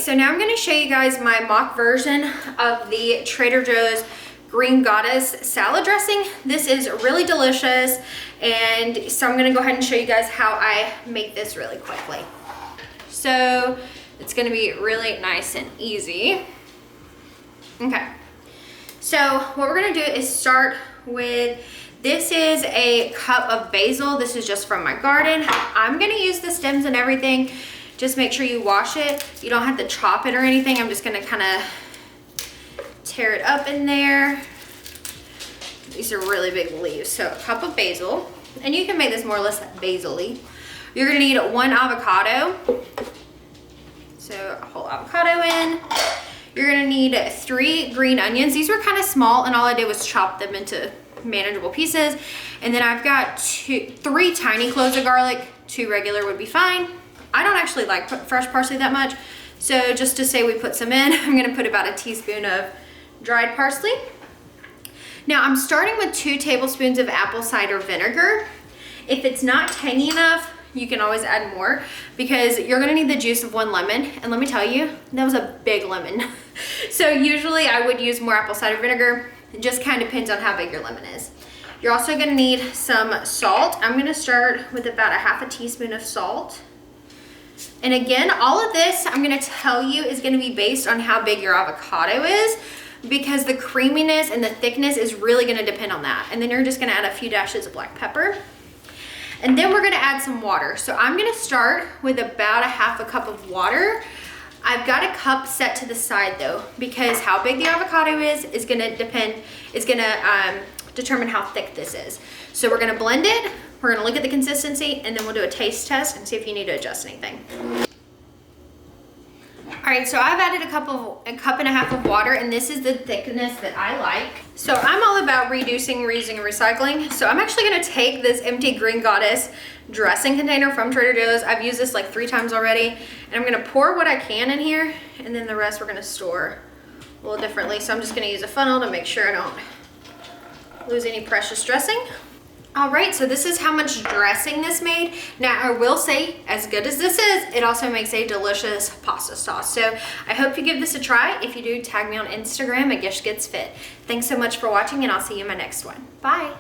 so now I'm gonna show you guys my mock version of the Trader Joe's Green Goddess salad dressing. This is really delicious, and so I'm gonna go ahead and show you guys how I make this really quickly. So it's gonna be really nice and easy. Okay, so what we're gonna do is start with, this is a cup of basil. This is just from my garden. I'm gonna use the stems and everything. Just make sure you wash it. You don't have to chop it or anything. I'm just gonna kind of tear it up in there. These are really big leaves. So a cup of basil, and you can make this more or less basil-y. You're gonna need 1 avocado. So a whole avocado in. You're gonna need 3 green onions. These were kind of small, and all I did was chop them into manageable pieces. And then I've got 3 tiny cloves of garlic. 2 regular would be fine. I don't actually like fresh parsley that much, so just to say we put some in, I'm gonna put about a teaspoon of dried parsley. Now I'm starting with 2 tablespoons of apple cider vinegar. If it's not tangy enough, you can always add more, because you're gonna need the juice of 1 lemon, and let me tell you, that was a big lemon. So usually I would use more apple cider vinegar. It just kind of depends on how big your lemon is. You're also gonna need some salt. I'm gonna start with about a half a teaspoon of salt. And again, all of this I'm gonna tell you is gonna be based on how big your avocado is, because the creaminess and the thickness is really gonna depend on that. And then you're just gonna add a few dashes of black pepper. And then we're gonna add some water. So I'm gonna start with about a half a cup of water. I've got a cup set to the side though, because how big the avocado is gonna determine how thick this is. So we're gonna blend it, we're gonna look at the consistency, and then we'll do a taste test and see if you need to adjust anything. All right, so I've added a cup and a half of water, and this is the thickness that I like. So I'm all about reducing, reusing, and recycling. So I'm actually gonna take this empty Green Goddess dressing container from Trader Joe's. I've used this like 3 times already, and I'm gonna pour what I can in here, and then the rest we're gonna store a little differently. So I'm just gonna use a funnel to make sure I don't lose any precious dressing. All right, so this is how much dressing this made. Now, I will say, as good as this is, it also makes a delicious pasta sauce. So I hope you give this a try. If you do, tag me on Instagram at Gish Gets Fit. Thanks so much for watching, and I'll see you in my next one. Bye.